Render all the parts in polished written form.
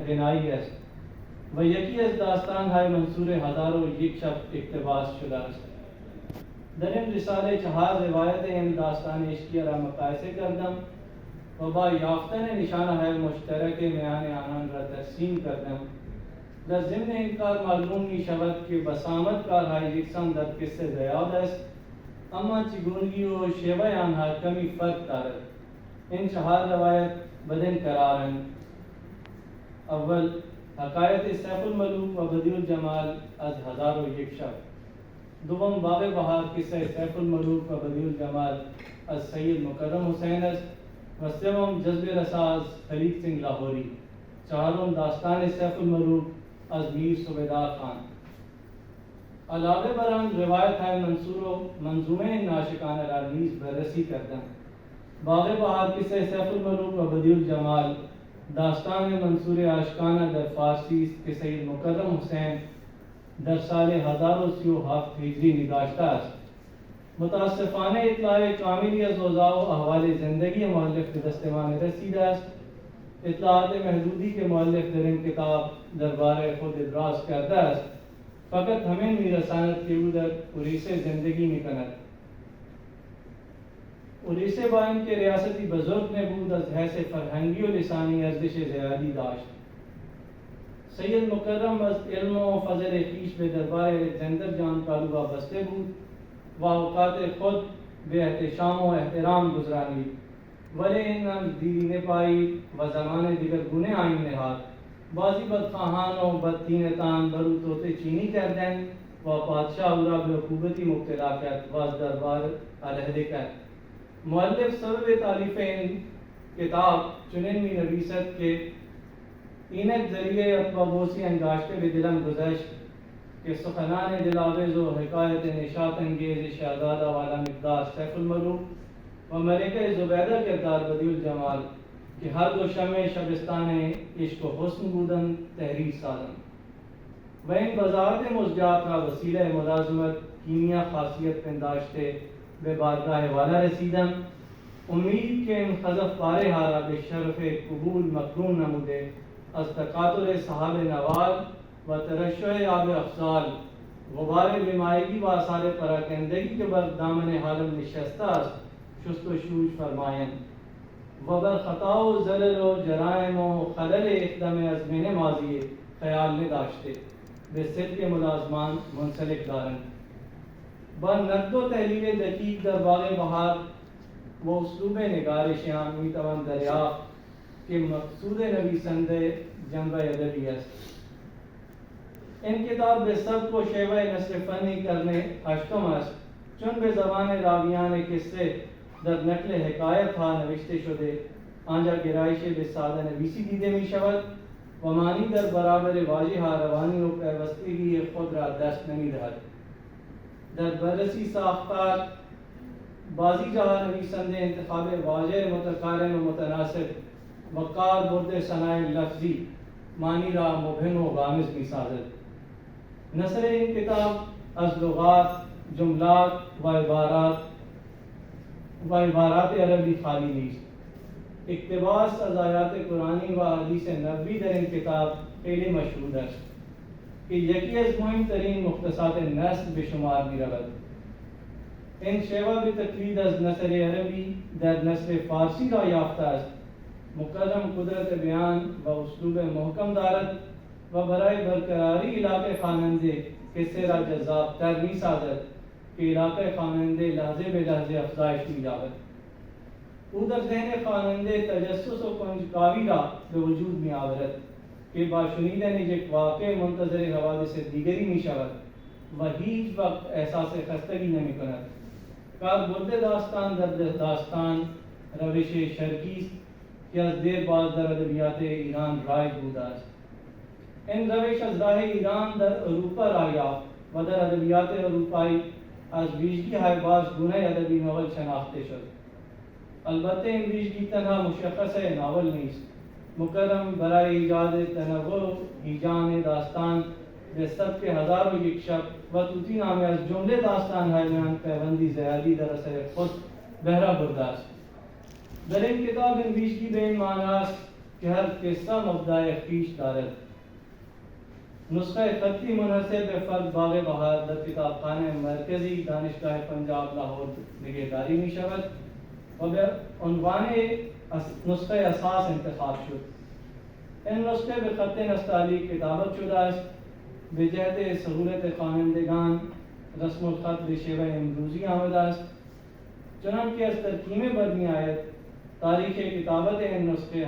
بنائی است و یکی از داستانهای منصور هزار و یک شب اقتباس شده است. در این رساله 4 روایت این داستان عشقیه را مقایسه کردم و با یافتن نشانه‌های مشترک میان آنان را ترسیم کردم. در ضمن این کار معلوم می شود که بسامد کارهای یکسان در قصه زیاد است، اما چگونگی و شیوه آنها کمی فرق دارد. این 4 روایت بدین قرارند: اول، حکایت سیف الملوک و بدیع الجمال از هزار و یک شب. دوم، باغ بہار قصه سیف الملوک و بدیع الجمال از سید مکرم حسین است و سوم، جذب رسا از خلیق سنگھ لاہوری. چہارم، داستان سیف الملوک از میر صوبیدار خان. علاوه بر آن روایت‌های منصور و منظومه ناشکانه را نیز بررسی کردم. باغ بہار قصه سیف الملوک و بدیع الجمال داستان منصور عاشقانه در فارسی است که سید مکرم حسین در سال 1037 ہجری نگاشته است. متاسفانه اطلاع کاملی از اوضاع و احوال زندگی مؤلف به دست ما نرسیده است. اطلاعات محدودی که مؤلف در این کتاب درباره خود ابراز کرده است فقط همین میرساند که او در اریسه زندگی میکند. اریسه با اینکه ریاستی بزرگ نبود، از حیث فرهنگی و لسانی ارزش زیادی داشت. سید مکرم از علم و فضل خویش به دربار الکسندر جان کالو وابسته بود و اوقات خود به احتشام و احترام گذرانید، ولی این دیری نپایی و زمان دیگر گونه آیین نهاد. بعضی بدخواهان و بدطینتان بر او طوطه چینی کردند و پادشاه او را به عقوبتی مبتلا کرد و از دربار علیحده کرد. مؤلف سبب تالیف این کتاب چنین می نویسد که اینک ذریعه اطبابوسی انگاشته به دلم گذشت کہ سخنان دلاویز و حکایت نشاط انگیز شہزادہ والا مقدار سیف الملوک و ملکہ زبیدہ کردار بدیع الجمال کہ ہر دو شمع شبستان عشق و حسن بودن تحریر سازن و این وضاحت مزجات را وسیلہ ملازمت کیمیا خاصیت پنداشتے به بارگاہ والا رسیدم. امید کہ ان خزف پارے ہارا به شرف قبول مقرون نموده از تقاطر صحاب نوال و ترشح آب افضال غبار بیمائگی و آثار پراکندگی کے بر دامن حالم نشستہ است شست و شوش فرمائیں و بر خطا و ضرر و جرائم و خلل اقدم ازمین ماضی خیال میں داشتے به صدق ملازمان منسلک دارن. با نقد و تحلیل دقیق در باغ بہار و اسلوب نگارشیان میتوان دریافت کہ مقصود نویسنده جنبه ادبی است. این کتاب به سبک و شیوه نثر فنی کرنے هشتم است، چون به زبان راویان قصه در نقل حکایت ها نوشته شده آنجا گرایش به ساده نویسی دیده می شود و معنی در برابر واضح روانی و پیوستگی خود را دست نمی دهد. در بررسی ساختار بعضی جاها نویسنده انتخاب واضح متقارن و متناسب و کاربرد صنایع لفظی معنی را مبهم و غامض می سازد. نثر این کتاب از لغات، جملات و عبارات عربی خالی نیست. اقتباس از آیات قرآنی و حدیث نبوی در این کتاب خیلی مشهود است که یکی از مهمترین مختصات نثر به شمار می رود. این شیوه به تقلید از نثر عربی در نثر فارسی را یافته است. مکرم قدرت بیان و اسلوب محکم دارد و برای برقراری علاقه خواننده قصه را جذاب تر می سازد که علاقه خواننده لحظه به لحظه افزایش می یابد. او در ذهن خواننده تجسس و کنجکاوی را به وجود می آورد که با شنیدن یک واقع منتظر حوادث دیگری می شود و هیچ وقت احساس خستگی نمی کند. کاربرد داستان در داستان روش شرقی است که از دیر باز در ادبیات ایران رایج بوده است. این روش از راه ایران در اروپا راه یافت و در ادبیات اروپایی از ویژگی های باز گونه ادبی ناول شناخته شد. البته این ویژگی تنها مشخص ناول نیست. مکرم برای ایجاد تنوع هیجان داستان به سبک هزار و یک شب و طوطی نامه از جمله داستان‌های میان پیوندی زیادی در اثر خود بهره برده است. در این کتاب این ویژگی به این معنی است کہ ہر قصہ مبدأ خویش دارد. نسخہ خطی منحصر به فرد باغ بہار در کتابخانه مرکزی دانشگاه پنجاب لاہور نگهداری می شود و به عنوان نسخه اساس انتخاب شد. این نسخه به خط نستعلیق کتابت شده است. به جهت سهولت خوانندگان رسم الخط به شیوه امروزی آمده است. چنانکه از ترکیب بر می آید تاریخ کتابت این نسخه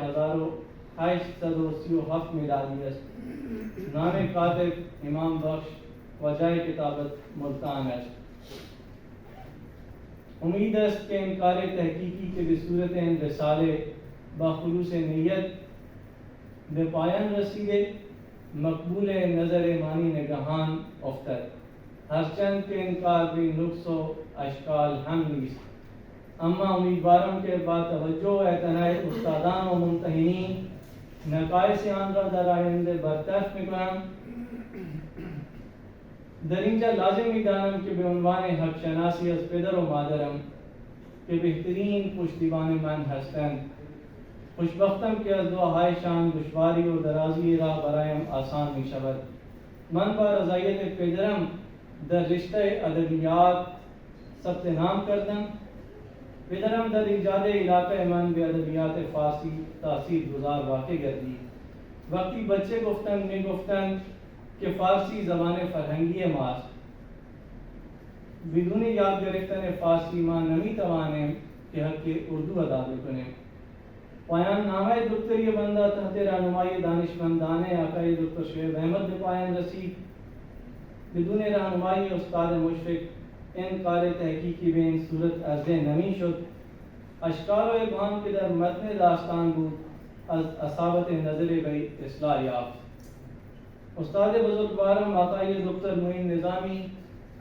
1837 میلادی است. نام کاتب امام بخش و جای کتابت ملتان است. امید است کہ ان کار تحقیقی کے بصورت این رسالے بخلوص نیت به پایان رسیده مقبول نظر مانی نگهان افتد، هرچند که این کار بی نقص و اشکال هم نیست. اما امیدوارم که با توجه و اعتناء استادان و ممتحنین نقایص آن را در آینده برطرف میکنم. در اینجا لازم میدانم که به عنوان حق شناسی از پدر و مادرم که بهترین پشتیبان من هستند خوشبختم که از دعاهایشان دشواری و درازی را برایم آسان می شود. من با رضایت پدرم در رشته ادبیات ثبت نام کردم. پدرم در ایجاد علاقه من به ادبیات فارسی تاثیر گذار واقع گردید. وقتی بچه می گفتند که فارسی زبان فرهنگی ماست. بدون یاد گرفتن فارسی ما نمی توانیم که حق اردو ادا بکنیم. پایان نامه دکتری بندہ تحت رہنمائی دانشمندان آقای دکتر شعیب احمد به پایان رسید. بدون رہنمائی استاد مشفق این کار تحقیقی به این صورت عرضه نمی شد. اشکال و ابهام که در متن داستان بود از اصابت نظر به اصلاح یافت. استاد بزرگوارم آقای دکتر معین نظامی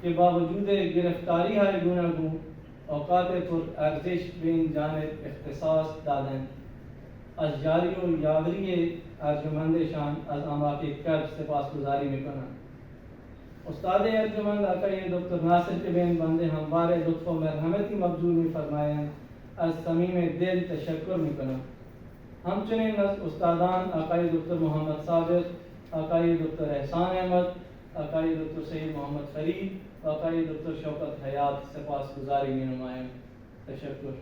که با وجود گرفتاری های گوناگون اوقات پر ارزش به این جانب اختصاص دادند. از جاری و یاوری ارجمندشان از اعماق قلب سپاسگزاری میکنم. استاد ارجمند آقای دکتر ناصر که به این بنده هموار لطف و مرحمتی مبذول می‌فرمایند از صمیم دل تشکر میکنم. همچنین از استادان آقای دکتر محمد صادق، آقای دکتر احسان احمد، آقای دکتر سید محمد فرید و آقای دکتر شوکت حیات سپاسگزاری می‌نمایم. تشکر.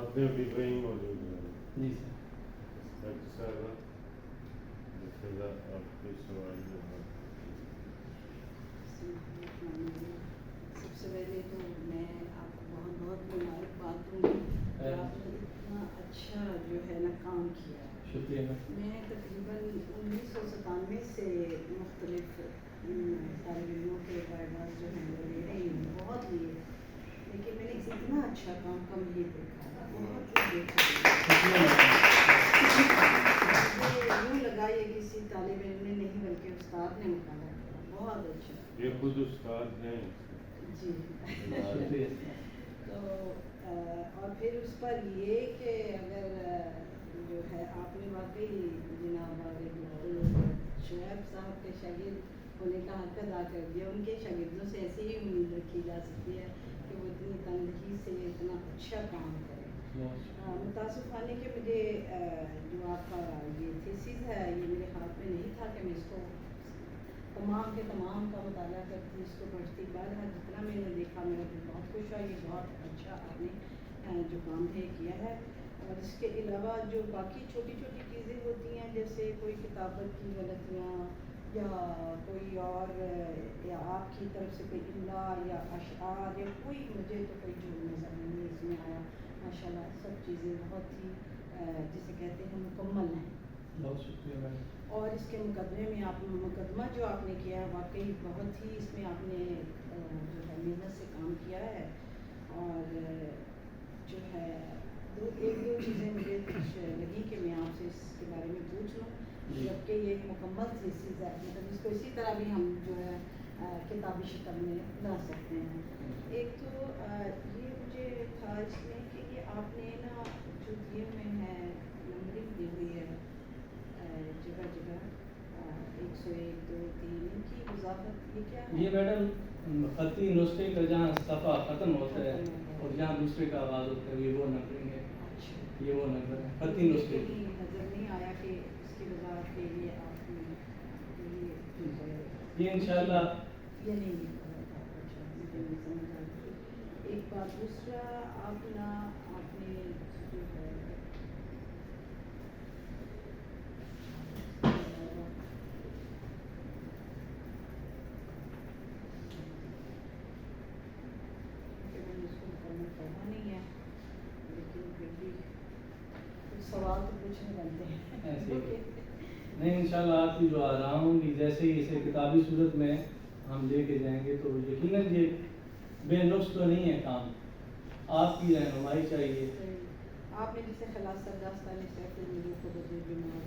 آپ نے ابھی وہی موجود ہے جی سر آپ کے سوال سب سے پہلے تو میں آپ کو بہت بہت مبارکباد دوں گی کہ آپ نے اتنا اچھا جو ہے نا کام کیا ہے. شکریہ. میں تقریباً 1997 سے مختلف طالب علموں کے گائیڈنس جو ہیں وہ لے رہی ہوں، بہت لیے، لیکن میں نے اتنا اچھا کام کم یہ دیکھا ہے. بہت یوں لگا یہ کسی طالب علم نے نہیں بلکہ استاد نے مطالعہ کیا. بہت اچھا. یہ خود استاد ہیں. جی. تو اور پھر اس پر یہ کہ اگر جو ہے آپ نے واقعی جناب شعیب صاحب کے شاگرد ہونے کا حق ادا کر دیا. ان کے شاگردوں سے ایسی ہی امید رکھی جا سکتی ہے کہ وہ اتنی تنگی سے اتنا اچھا کام کرے. متاسف ہونے کہ مجھے جو آپ کا یہ تھیسس ہے یہ میرے ہاتھ میں نہیں تھا کہ میں اس کو تمام کے تمام کا مطالعہ کرتی، اس کو پڑھتی. بہرحال جتنا میں نے دیکھا میرا دل بہت خوش ہوا. یہ بہت اچھا آپ نے جو کام ہے کیا ہے. اور اس کے علاوہ جو باقی چھوٹی چھوٹی چیزیں ہوتی ہیں جیسے کوئی کتابت کی غلطیاں یا کوئی اور یا آپ کی طرف سے کوئی املا یا اشعار یا کوئی مجھے تو کوئی جو نظر نہیں اس میں آیا. ماشاء اللہ سب چیزیں بہت ہی جسے کہتے ہیں مکمل ہیں. بہت شکریہ میم. اور اس کے مقدمے میں آپ مقدمہ جو آپ نے کیا ہے واقعی بہت ہی اس میں آپ نے جو ہے محنت سے کام کیا ہے. اور جو ہے ایک دو چیزیں مجھے کچھ لگی کہ میں آپ سے اس کے بارے میں پوچھ لوں جبکہ یہ مکمل تھیسس ہے. مطلب اس کو اسی طرح بھی ہم جو ہے کتابی شکل میں لا سکتے ہیں. ایک تو یہ مجھے تھا اس میں کہ یہ آپ نے نا جو دیے ہوئے ہیں نمبرنگ دی ہوئی ہے جگہ جگہ 101 2 3 ان کی وضاحت یہ کیا ہے؟ یہ میڈم خطی نسخے کا جہاں صفحہ ختم ہوتا ہے اور جہاں دوسرے کا آغاز ہوتا ہے یہ وہ نمبرنگ ہے، اچھا یہ وہ نمبر ہے خطی نسخے کی۔ نظر نہیں آیا کہ اس کی وضاحت کے لیے آپ نے یہ انشاءاللہ یہ نہیں اچھا مجھے نہیں سمجھ آ رہی۔ ایک بات دوسرا آپ نے جو ہے کہ میں نے اس کو مکمل پڑھا نہیں ہے لیکن پھر بھی کچھ سوال تو پوچھنے بنتے ہیں ایسے ہی نہیں انشاءاللہ آپ کی جو آراء ہوں گی جیسے ہی اسے کتابی صورت میں ہم لے کے جائیں گے تو یقیناً یہ بے نقص تو نہیں ہے کام، آپ کی رہنمائی چاہیے۔ آپ نے جسے خلاصہ داستان سیف الملوک و بدر الجمال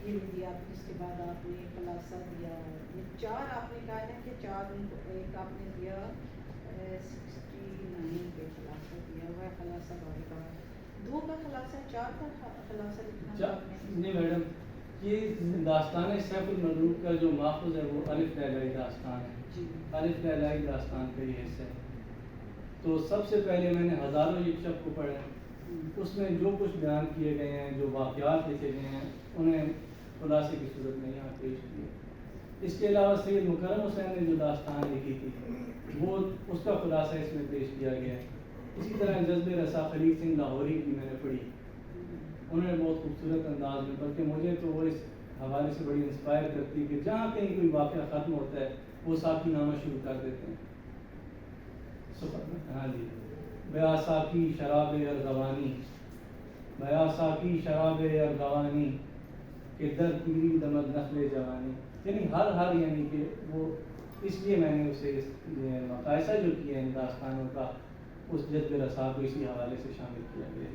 یہ بھی دیا، اس کے بعد آپ نے خلاصہ دیا، یہ چار آپ نے کہا ہے کہ چار ان کو ایک آپ نے دیا 69 کے خلاصہ دیا ہوا ہے، خلاصہ بارکہ دو کا خلاصہ چار کا خلاصہ لکھنا ہے آپ نے؟ نہیں میڈم، یہ داستان سیف الملوک کا جو ماخذ ہے وہ الف لیلائی داستان ہے، جی الف لیلائی داستان کا یہ حصہ ہے۔ تو سب سے پہلے میں نے ہزاروں یک شب کو پڑھا، اس میں جو کچھ بیان کیے گئے ہیں، جو واقعات لکھے گئے ہیں، انہیں خلاصے کی صورت میں یہاں پیش کیے۔ اس کے علاوہ سید مکرم حسین نے جو داستان لکھی تھی وہ اس کا خلاصہ اس میں پیش کیا گیا ہے۔ اسی طرح جذب رسا خلیق سنگھ لاہوری کی میں نے پڑھی، انہوں نے بہت خوبصورت انداز میں، بلکہ مجھے تو وہ اس حوالے سے بڑی انسپائر کرتی کہ جہاں کہیں کوئی واقعہ ختم ہوتا ہے وہ ساقی نامہ شروع کر دیتے ہیں۔ ہاں جی، بیا ساقی شراب ارغوانی، بیا ساقی شراب ارغوانی کہ در پیری دمد نخل جوانی، یعنی ہر یعنی کہ وہ اس لیے میں نے اسے مقایسہ جو کیا ہے ان داستانوں کا اس جذب رسا کو اسی حوالے سے شامل کیا گیا۔